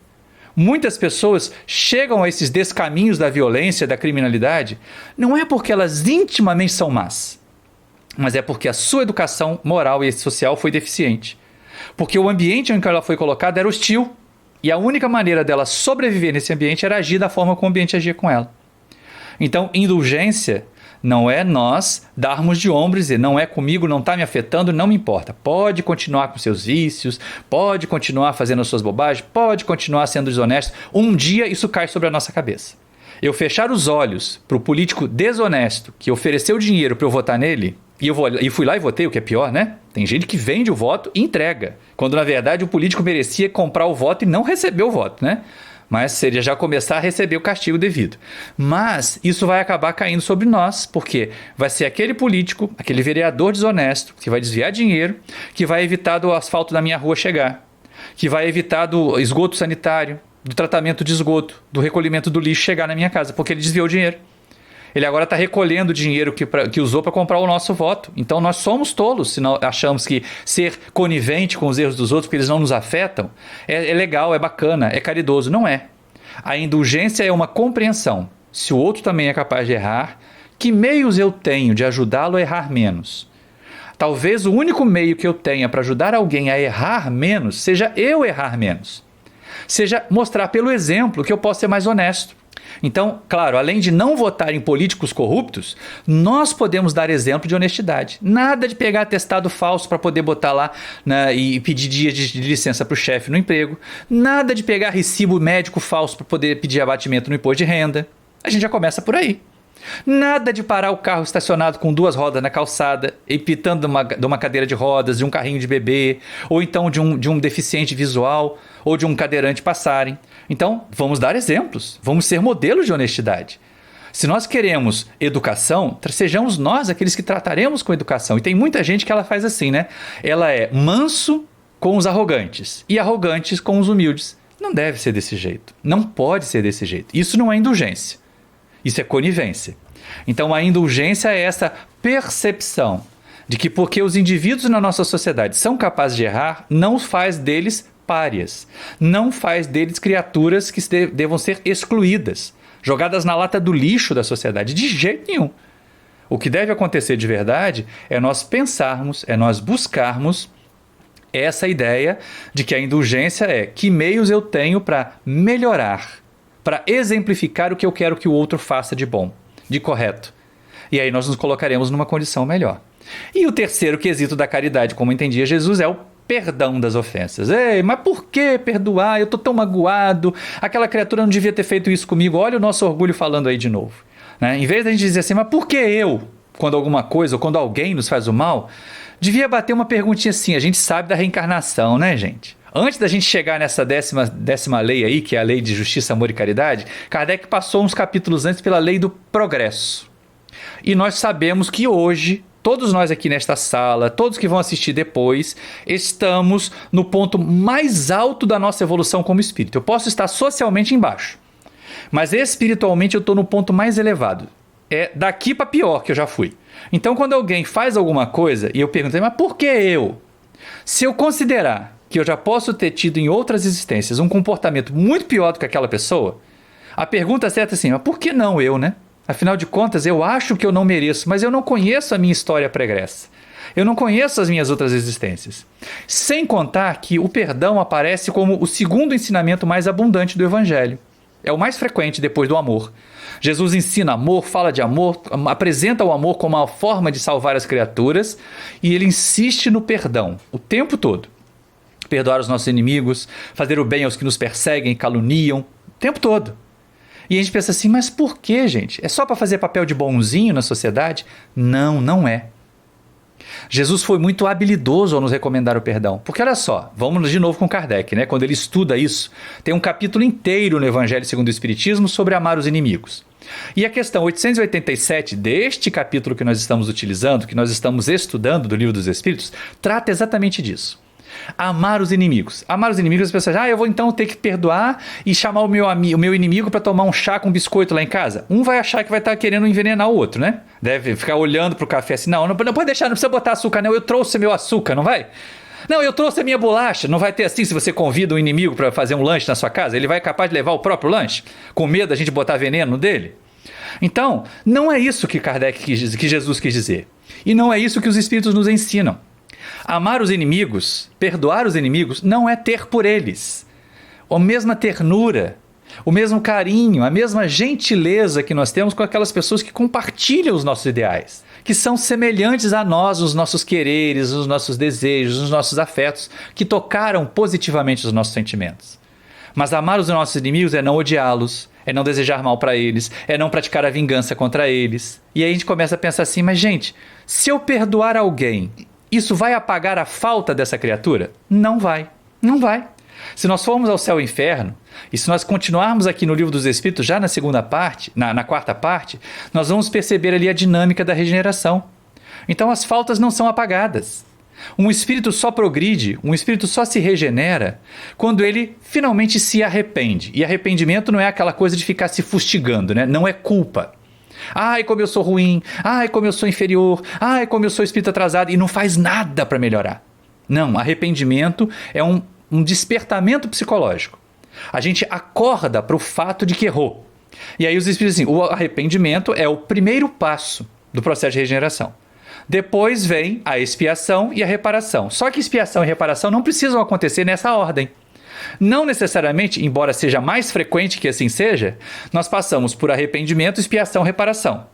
Muitas pessoas chegam a esses descaminhos da violência, da criminalidade, não é porque elas intimamente são más, mas é porque a sua educação moral e social foi deficiente. Porque o ambiente em que ela foi colocada era hostil, e a única maneira dela sobreviver nesse ambiente era agir da forma como o ambiente agia com ela. Então, indulgência não é nós darmos de ombros e dizer, não é comigo, não está me afetando, não me importa. Pode continuar com seus vícios, pode continuar fazendo as suas bobagens, pode continuar sendo desonesto. Um dia isso cai sobre a nossa cabeça. Eu fechar os olhos para o político desonesto que ofereceu dinheiro para eu votar nele, e fui lá e votei, o que é pior, né? Tem gente que vende o voto e entrega, quando na verdade o político merecia comprar o voto e não recebeu o voto, né? Mas seria já começar a receber o castigo devido. Mas isso vai acabar caindo sobre nós, porque vai ser aquele político, aquele vereador desonesto, que vai desviar dinheiro, que vai evitar do asfalto da minha rua chegar, que vai evitar do esgoto sanitário, do tratamento de esgoto, do recolhimento do lixo chegar na minha casa, porque ele desviou o dinheiro. Ele agora está recolhendo o dinheiro que usou para comprar o nosso voto. Então nós somos tolos se não achamos que ser conivente com os erros dos outros, porque eles não nos afetam, é legal, é bacana, é caridoso. Não é. A indulgência é uma compreensão. Se o outro também é capaz de errar, que meios eu tenho de ajudá-lo a errar menos? Talvez o único meio que eu tenha para ajudar alguém a errar menos seja eu errar menos. Seja mostrar pelo exemplo que eu posso ser mais honesto. Então, claro, além de não votar em políticos corruptos, nós podemos dar exemplo de honestidade. Nada de pegar atestado falso para poder botar lá, né, e pedir dia de licença para o chefe no emprego. Nada de pegar recibo médico falso para poder pedir abatimento no imposto de renda. A gente já começa por aí. Nada de parar o carro estacionado com 2 rodas na calçada, evitando de uma cadeira de rodas, de um carrinho de bebê, ou então de um deficiente visual, ou de um cadeirante passarem. Então, vamos dar exemplos, vamos ser modelos de honestidade. Se nós queremos educação, sejamos nós aqueles que trataremos com educação. E tem muita gente que ela faz assim, né? Ela é manso com os arrogantes e arrogantes com os humildes. Não deve ser desse jeito, não pode ser desse jeito. Isso não é indulgência. Isso é conivência. Então a indulgência é essa percepção de que porque os indivíduos na nossa sociedade são capazes de errar, não faz deles párias, não faz deles criaturas que devam ser excluídas, jogadas na lata do lixo da sociedade, de jeito nenhum. O que deve acontecer de verdade é nós pensarmos, é nós buscarmos essa ideia de que a indulgência é que meios eu tenho para melhorar, para exemplificar o que eu quero que o outro faça de bom, de correto. E aí nós nos colocaremos numa condição melhor. E o terceiro quesito da caridade, como entendia Jesus, é o perdão das ofensas. Ei, mas por que perdoar? Eu estou tão magoado, aquela criatura não devia ter feito isso comigo. Olha o nosso orgulho falando aí de novo. Né? Em vez de a gente dizer assim, mas por que eu? Quando alguma coisa, ou quando alguém nos faz o mal, devia bater uma perguntinha assim, a gente sabe da reencarnação, né, gente? Antes da gente chegar nessa décima lei aí, que é a lei de justiça, amor e caridade, Kardec passou uns capítulos antes pela lei do progresso. E nós sabemos que hoje, todos nós aqui nesta sala, todos que vão assistir depois, estamos no ponto mais alto da nossa evolução como espírito. Eu posso estar socialmente embaixo, mas espiritualmente eu estou no ponto mais elevado. É daqui para pior que eu já fui. Então quando alguém faz alguma coisa e eu pergunto, mas por que eu? Se eu considerar que eu já posso ter tido em outras existências um comportamento muito pior do que aquela pessoa, a pergunta certa é assim, mas por que não eu, né? Afinal de contas, eu acho que eu não mereço, mas eu não conheço a minha história pregressa. Eu não conheço as minhas outras existências. Sem contar que o perdão aparece como o segundo ensinamento mais abundante do Evangelho. É o mais frequente depois do amor. Jesus ensina amor, fala de amor, apresenta o amor como uma forma de salvar as criaturas e ele insiste no perdão o tempo todo. Perdoar os nossos inimigos, fazer o bem aos que nos perseguem, caluniam, o tempo todo. E a gente pensa assim, mas por que, gente? É só para fazer papel de bonzinho na sociedade? Não, não é. Jesus foi muito habilidoso ao nos recomendar o perdão. Porque olha só, vamos de novo com Kardec, né? Quando ele estuda isso, tem um capítulo inteiro no Evangelho segundo o Espiritismo sobre amar os inimigos. E a questão 887 deste capítulo que nós estamos utilizando, que nós estamos estudando do Livro dos Espíritos, trata exatamente disso. Amar os inimigos. Amar os inimigos, as pessoas, eu vou então ter que perdoar e chamar o meu inimigo para tomar um chá com biscoito lá em casa. Um vai achar que vai estar querendo envenenar o outro, né? Deve ficar olhando pro café assim, não pode deixar, não precisa botar açúcar não, eu trouxe meu açúcar, não vai? Não, eu trouxe a minha bolacha. Não vai ter assim se você convida um inimigo para fazer um lanche na sua casa? Ele vai capaz de levar o próprio lanche? Com medo da gente botar veneno dele? Então, não é isso que que Jesus quis dizer. E não é isso que os Espíritos nos ensinam. Amar os inimigos, perdoar os inimigos, não é ter por eles a mesma ternura, o mesmo carinho, a mesma gentileza que nós temos com aquelas pessoas que compartilham os nossos ideais, que são semelhantes a nós, os nossos quereres, os nossos desejos, os nossos afetos, que tocaram positivamente os nossos sentimentos. Mas amar os nossos inimigos é não odiá-los, é não desejar mal para eles, é não praticar a vingança contra eles. E aí a gente começa a pensar assim, mas gente, se eu perdoar alguém, isso vai apagar a falta dessa criatura? Não vai, não vai. Se nós formos ao céu e inferno, e se nós continuarmos aqui no Livro dos Espíritos, já na segunda parte, na quarta parte, nós vamos perceber ali a dinâmica da regeneração. Então as faltas não são apagadas. Um espírito só progride, um espírito só se regenera quando ele finalmente se arrepende. E arrependimento não é aquela coisa de ficar se fustigando, né? Não é culpa. Ai, como eu sou ruim, ai, como eu sou inferior, ai, como eu sou espírito atrasado, e não faz nada para melhorar. Não, arrependimento é um despertamento psicológico. A gente acorda para o fato de que errou. E aí os espíritos dizem, o arrependimento é o primeiro passo do processo de regeneração. Depois vem a expiação e a reparação. Só que expiação e reparação não precisam acontecer nessa ordem. Não necessariamente, embora seja mais frequente que assim seja, nós passamos por arrependimento, expiação, reparação.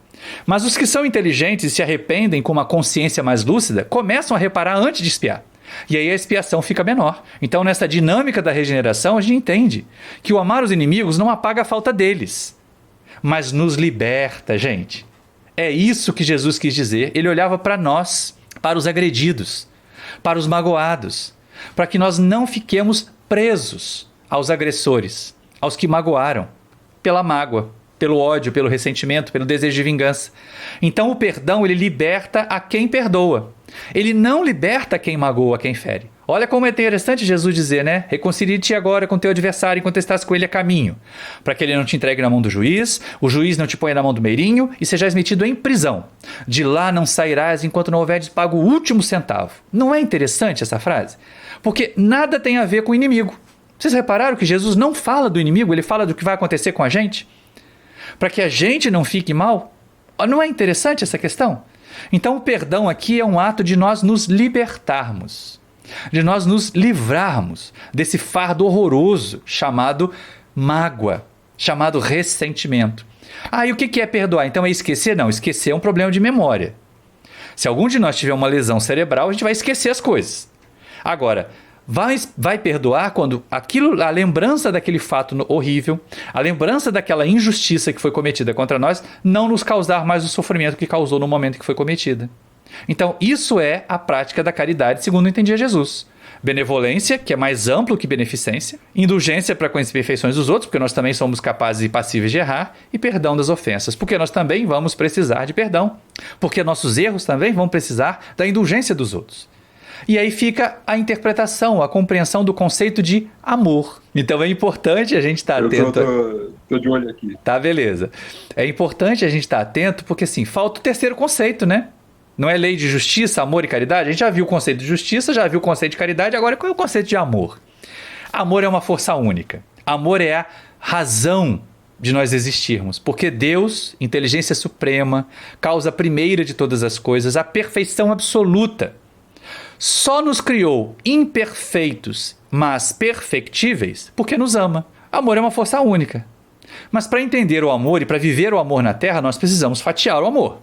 Mas os que são inteligentes e se arrependem com uma consciência mais lúcida, começam a reparar antes de expiar. E aí a expiação fica menor. Então, nessa dinâmica da regeneração, a gente entende que o amar os inimigos não apaga a falta deles, mas nos liberta, gente. É isso que Jesus quis dizer. Ele olhava para nós, para os agredidos, para os magoados, para que nós não fiquemos presos aos agressores, aos que magoaram, pela mágoa, pelo ódio, pelo ressentimento, pelo desejo de vingança. Então o perdão, ele liberta a quem perdoa. Ele não liberta quem magoa, quem fere. Olha como é interessante Jesus dizer, né? Reconcilie-te agora com teu adversário enquanto estás com ele a caminho, para que ele não te entregue na mão do juiz, o juiz não te ponha na mão do meirinho e sejais metido em prisão. De lá não sairás enquanto não houveres pago o último centavo. Não é interessante essa frase? Porque nada tem a ver com o inimigo. Vocês repararam que Jesus não fala do inimigo, ele fala do que vai acontecer com a gente? Para que a gente não fique mal? Não é interessante essa questão? Então o perdão aqui é um ato de nós nos libertarmos, de nós nos livrarmos desse fardo horroroso chamado mágoa, chamado ressentimento. E o que é perdoar? Então é esquecer? Não, esquecer é um problema de memória. Se algum de nós tiver uma lesão cerebral, a gente vai esquecer as coisas. Agora, vai perdoar quando a lembrança daquele fato horrível, a lembrança daquela injustiça que foi cometida contra nós, não nos causar mais o sofrimento que causou no momento que foi cometida. Então, isso é a prática da caridade, segundo entendia Jesus. Benevolência, que é mais amplo que beneficência. Indulgência para com as imperfeições dos outros, porque nós também somos capazes e passíveis de errar. E perdão das ofensas, porque nós também vamos precisar de perdão. Porque nossos erros também vão precisar da indulgência dos outros. E aí fica a interpretação, a compreensão do conceito de amor. Então é importante a gente estar atento. Tô de olho aqui. Tá, beleza. É importante a gente estar atento, porque assim, falta o terceiro conceito, né? Não é lei de justiça, amor e caridade? A gente já viu o conceito de justiça, já viu o conceito de caridade, agora qual é o conceito de amor? Amor é uma força única. Amor é a razão de nós existirmos, porque Deus, inteligência suprema, causa primeira de todas as coisas, a perfeição absoluta, só nos criou imperfeitos, mas perfectíveis, porque nos ama. Amor é uma força única. Mas para entender o amor e para viver o amor na Terra, nós precisamos fatiar o amor,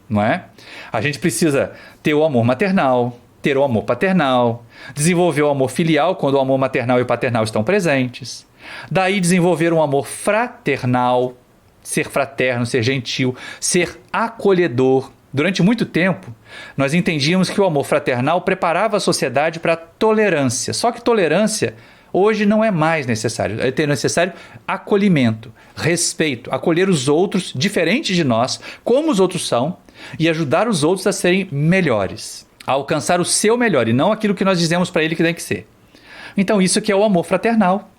não é? A gente precisa ter o amor maternal, ter o amor paternal, desenvolver o amor filial quando o amor maternal e paternal estão presentes. Daí desenvolver um amor fraternal, ser fraterno, ser gentil, ser acolhedor. Durante muito tempo, nós entendíamos que o amor fraternal preparava a sociedade para a tolerância. Só que tolerância hoje não é mais necessário. É necessário acolhimento, respeito, acolher os outros diferentes de nós, como os outros são, e ajudar os outros a serem melhores. a alcançar o seu melhor e não aquilo que nós dizemos para ele que tem que ser. Então isso que é o amor fraternal.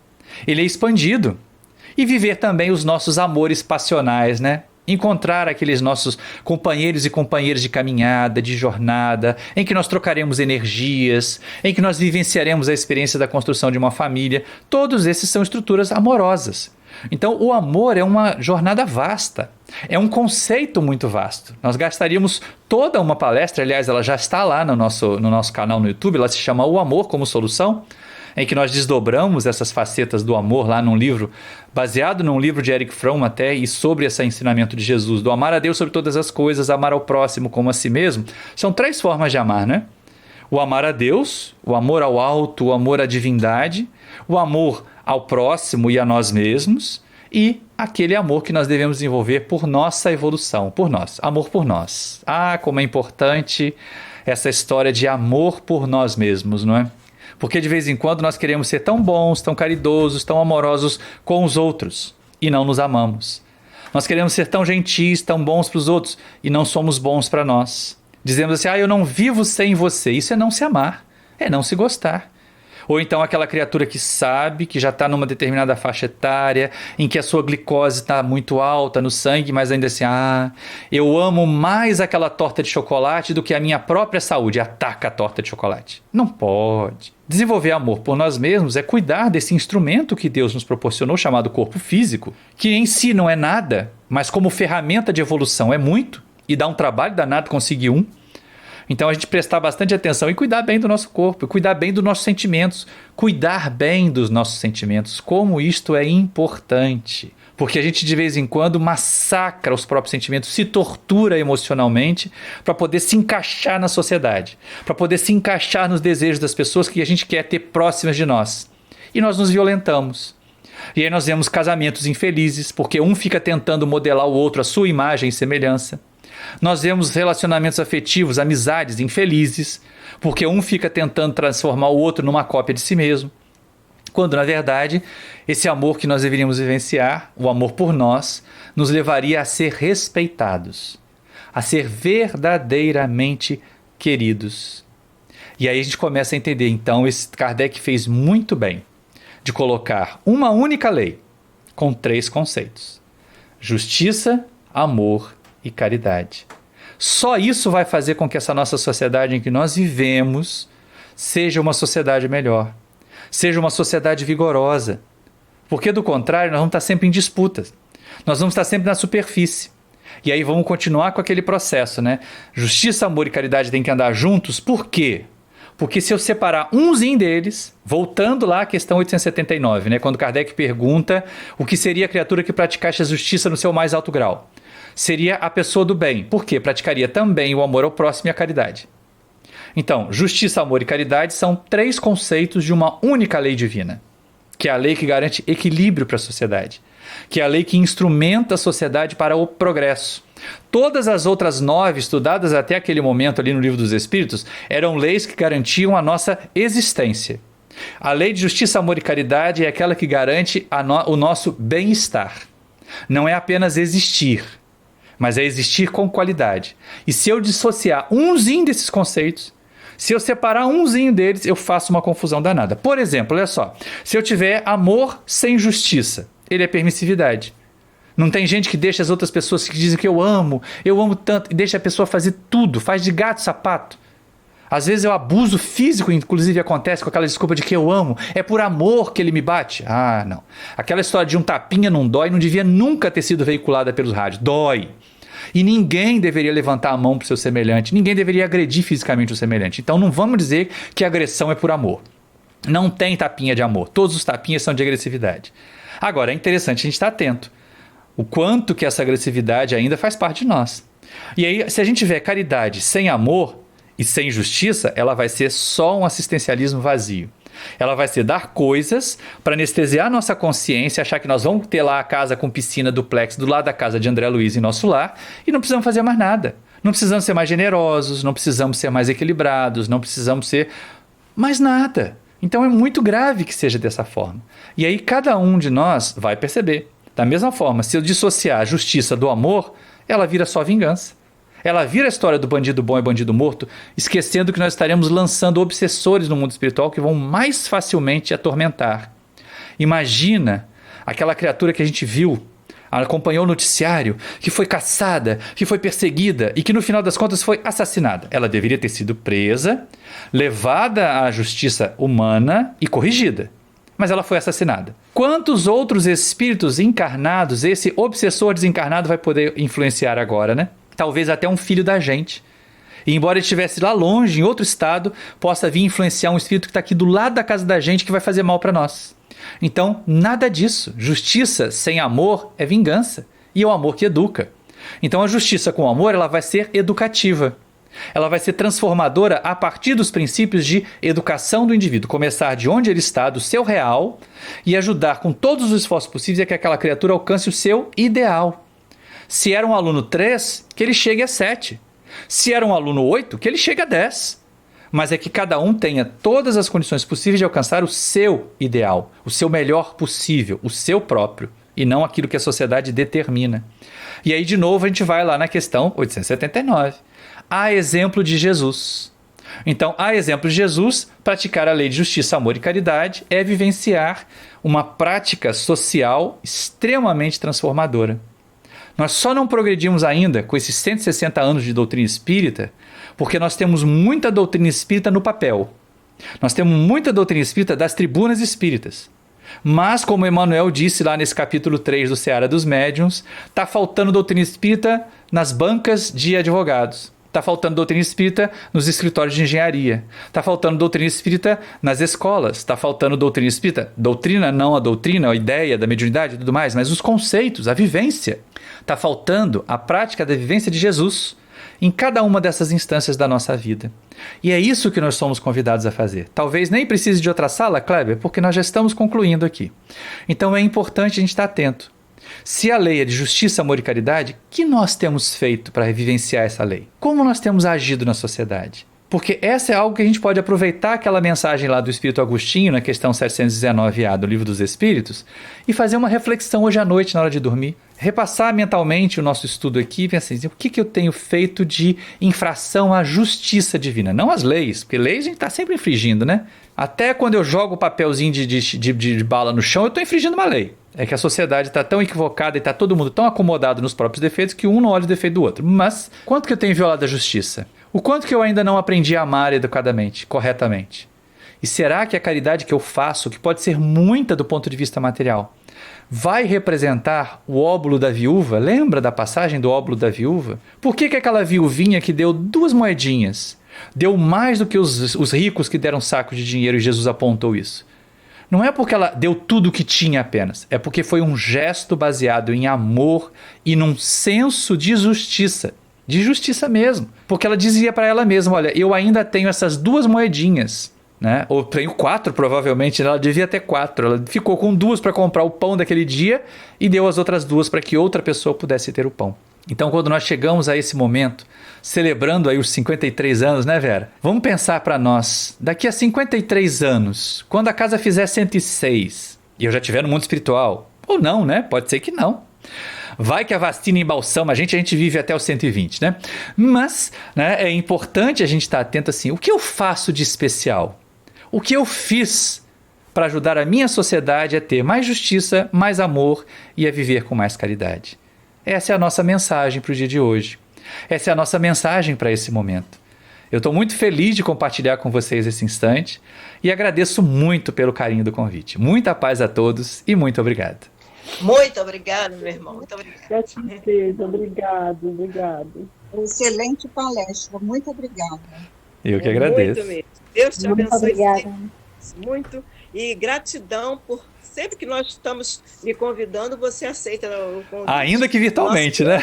Ele é expandido. E viver também os nossos amores passionais, né? Encontrar aqueles nossos companheiros e companheiras de caminhada, de jornada, em que nós trocaremos energias, em que nós vivenciaremos a experiência da construção de uma família. Todos esses são estruturas amorosas. Então o amor é uma jornada vasta, é um conceito muito vasto. Nós gastaríamos toda uma palestra, aliás, ela já está lá no nosso canal no YouTube, ela se chama O Amor como Solução, em que nós desdobramos essas facetas do amor lá num livro, baseado num livro de Erich Fromm até, e sobre esse ensinamento de Jesus, do amar a Deus sobre todas as coisas, amar ao próximo como a si mesmo. São 3 formas de amar, né? O amar a Deus, o amor ao alto, o amor à divindade, o amor ao próximo e a nós mesmos, e aquele amor que nós devemos desenvolver por nossa evolução, por nós, amor por nós. Ah, como é importante essa história de amor por nós mesmos, não é? Porque de vez em quando nós queremos ser tão bons, tão caridosos, tão amorosos com os outros e não nos amamos. Nós queremos ser tão gentis, tão bons para os outros e não somos bons para nós. Dizemos assim, eu não vivo sem você. Isso é não se amar, é não se gostar. Ou então aquela criatura que sabe que já está numa determinada faixa etária, em que a sua glicose está muito alta no sangue, mas ainda assim, eu amo mais aquela torta de chocolate do que a minha própria saúde. Ataca a torta de chocolate. Não pode. Desenvolver amor por nós mesmos é cuidar desse instrumento que Deus nos proporcionou, chamado corpo físico, que em si não é nada, mas como ferramenta de evolução é muito, e dá um trabalho danado conseguir um. Então a gente prestar bastante atenção e cuidar bem do nosso corpo, cuidar bem dos nossos sentimentos, cuidar bem dos nossos sentimentos, como isto é importante. Porque a gente de vez em quando massacra os próprios sentimentos, se tortura emocionalmente para poder se encaixar na sociedade, para poder se encaixar nos desejos das pessoas que a gente quer ter próximas de nós. E nós nos violentamos. E aí nós vemos casamentos infelizes, porque um fica tentando modelar o outro à sua imagem e semelhança. Nós vemos relacionamentos afetivos, amizades infelizes, porque um fica tentando transformar o outro numa cópia de si mesmo. Quando, na verdade, esse amor que nós deveríamos vivenciar, o amor por nós, nos levaria a ser respeitados, a ser verdadeiramente queridos. E aí a gente começa a entender, então, esse Kardec fez muito bem de colocar uma única lei com 3 conceitos: justiça, amor e caridade. Só isso vai fazer com que essa nossa sociedade em que nós vivemos seja uma sociedade melhor, seja uma sociedade vigorosa. Porque do contrário, nós vamos estar sempre em disputas. Nós vamos estar sempre na superfície. E aí vamos continuar com aquele processo, né? Justiça, amor e caridade têm que andar juntos. Por quê? Porque se eu separar umzinho deles, voltando lá à questão 879, né? Quando Kardec pergunta o que seria a criatura que praticasse a justiça no seu mais alto grau. Seria a pessoa do bem. Por quê? Praticaria também o amor ao próximo e a caridade. Então, justiça, amor e caridade são 3 conceitos de uma única lei divina, que é a lei que garante equilíbrio para a sociedade, que é a lei que instrumenta a sociedade para o progresso. Todas as outras 9 estudadas até aquele momento ali no Livro dos Espíritos eram leis que garantiam a nossa existência. A lei de justiça, amor e caridade é aquela que garante o nosso bem-estar. Não é apenas existir, mas é existir com qualidade. E se eu dissociar umzinho desses conceitos, se eu separar umzinho deles, eu faço uma confusão danada. Por exemplo, olha só, se eu tiver amor sem justiça, ele é permissividade. Não tem gente que deixa as outras pessoas que dizem que eu amo tanto, e deixa a pessoa fazer tudo, faz de gato sapato. Às vezes o abuso físico, inclusive, acontece com aquela desculpa de que eu amo, é por amor que ele me bate. Ah, não. Aquela história de um tapinha não dói, não devia nunca ter sido veiculada pelos rádios. Dói. E ninguém deveria levantar a mão para o seu semelhante, ninguém deveria agredir fisicamente o semelhante. Então não vamos dizer que a agressão é por amor. Não tem tapinha de amor, todos os tapinhas são de agressividade. Agora, é interessante a gente estar atento. O quanto que essa agressividade ainda faz parte de nós. E aí, se a gente tiver caridade sem amor e sem justiça, ela vai ser só um assistencialismo vazio. Ela vai ser dar coisas para anestesiar nossa consciência, achar que nós vamos ter lá a casa com piscina duplex do lado da casa de André Luiz em nosso lar e não precisamos fazer mais nada. Não precisamos ser mais generosos, não precisamos ser mais equilibrados, não precisamos ser mais nada. Então é muito grave que seja dessa forma. E aí cada um de nós vai perceber. Da mesma forma, se eu dissociar a justiça do amor, ela vira só vingança. ela vira a história do bandido bom e bandido morto, esquecendo que nós estaremos lançando obsessores no mundo espiritual que vão mais facilmente atormentar. Imagina aquela criatura que a gente viu, acompanhou o noticiário, que foi caçada, que foi perseguida e que no final das contas foi assassinada. Ela deveria ter sido presa, levada à justiça humana e corrigida. Mas ela foi assassinada. Quantos outros espíritos encarnados esse obsessor desencarnado vai poder influenciar agora, né? Talvez até um filho da gente. E embora ele estivesse lá longe, em outro estado, possa vir influenciar um espírito que está aqui do lado da casa da gente que vai fazer mal para nós. Então, nada disso. Justiça sem amor é vingança. E é o amor que educa. Então, a justiça com amor, ela vai ser educativa. Ela vai ser transformadora a partir dos princípios de educação do indivíduo. Começar de onde ele está, do seu real, e ajudar com todos os esforços possíveis a que aquela criatura alcance o seu ideal. Se era um aluno 3, que ele chegue a 7. Se era um aluno 8, que ele chegue a 10. Mas é que cada um tenha todas as condições possíveis de alcançar o seu ideal, o seu melhor possível, o seu próprio, e não aquilo que a sociedade determina. E aí, de novo, a gente vai lá na questão 879. A exemplo de Jesus. Então, a exemplo de Jesus, praticar a lei de justiça, amor e caridade é vivenciar uma prática social extremamente transformadora. Nós só não progredimos ainda com esses 160 anos de doutrina espírita porque nós temos muita doutrina espírita no papel. Nós temos muita doutrina espírita das tribunas espíritas. Mas, como Emmanuel disse lá nesse capítulo 3 do Seara dos Médiuns, está faltando doutrina espírita nas bancas de advogados. Está faltando doutrina espírita nos escritórios de engenharia. Está faltando doutrina espírita nas escolas. Está faltando doutrina espírita. Doutrina, não a doutrina, a ideia da mediunidade e tudo mais, mas os conceitos, a vivência. Está faltando a prática da vivência de Jesus em cada uma dessas instâncias da nossa vida. E é isso que nós somos convidados a fazer. Talvez nem precise de outra sala, Kleber, porque nós já estamos concluindo aqui. Então é importante a gente estar atento. Se a lei é de justiça, amor e caridade, o que nós temos feito para vivenciar essa lei? Como nós temos agido na sociedade? Porque essa é algo que a gente pode aproveitar aquela mensagem lá do Espírito Agostinho, na questão 719A do Livro dos Espíritos, e fazer uma reflexão hoje à noite na hora de dormir. Repassar mentalmente o nosso estudo aqui e pensar assim, o que eu tenho feito de infração à justiça divina? Não às leis, porque leis a gente está sempre infringindo, né? Até quando eu jogo o papelzinho de bala no chão, eu estou infringindo uma lei. É que a sociedade está tão equivocada e está todo mundo tão acomodado nos próprios defeitos que um não olha o defeito do outro. Mas quanto que eu tenho violado a justiça? O quanto que eu ainda não aprendi a amar educadamente, corretamente? E será que a caridade que eu faço, que pode ser muita do ponto de vista material, vai representar o óbolo da viúva? Lembra da passagem do óbolo da viúva? Por que aquela viuvinha que deu 2 moedinhas deu mais do que os ricos que deram sacos de dinheiro e Jesus apontou isso? Não é porque ela deu tudo o que tinha apenas, é porque foi um gesto baseado em amor e num senso de justiça mesmo. Porque ela dizia para ela mesma, olha, eu ainda tenho essas 2 moedinhas, né? Ou tenho 4 provavelmente, ela devia ter 4, ela ficou com 2 para comprar o pão daquele dia e deu as outras 2 para que outra pessoa pudesse ter o pão. Então, quando nós chegamos a esse momento, celebrando aí os 53 anos, né, Vera? Vamos pensar para nós, daqui a 53 anos, quando a casa fizer 106, e eu já estiver no mundo espiritual, ou não, né? Pode ser que não. Vai que a vacina embalsama a gente vive até os 120, né? Mas, né, é importante a gente estar atento assim, o que eu faço de especial? O que eu fiz para ajudar a minha sociedade a ter mais justiça, mais amor e a viver com mais caridade? Essa é a nossa mensagem para o dia de hoje. Essa é a nossa mensagem para esse momento. Eu estou muito feliz de compartilhar com vocês esse instante e agradeço muito pelo carinho do convite. Muita paz a todos e muito obrigado. Muito obrigada, meu irmão. Muito obrigada. Obrigado. Excelente palestra. Muito obrigada. Eu que agradeço. Muito mesmo. Deus te Muito abençoe obrigada. muito. E gratidão por sempre que nós estamos lhe convidando, você aceita o convite. Ainda que virtualmente, né?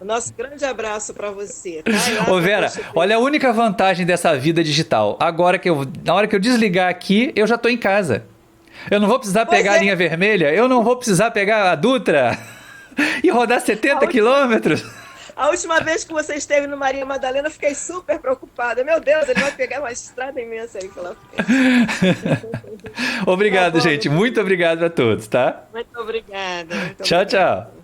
O nosso grande abraço para você. Tá? Ô Vera, olha a única vantagem dessa vida digital. Agora na hora que eu desligar aqui, eu já estou em casa. Eu não vou precisar pegar a linha vermelha, eu não vou precisar pegar a Dutra e rodar 70 quilômetros. A última vez que você esteve no Maria Madalena, eu fiquei super preocupada. Meu Deus, ele vai pegar uma estrada imensa aí pela frente. Obrigado, gente. Muito obrigado a todos, tá? Muito obrigada. Tchau, tchau.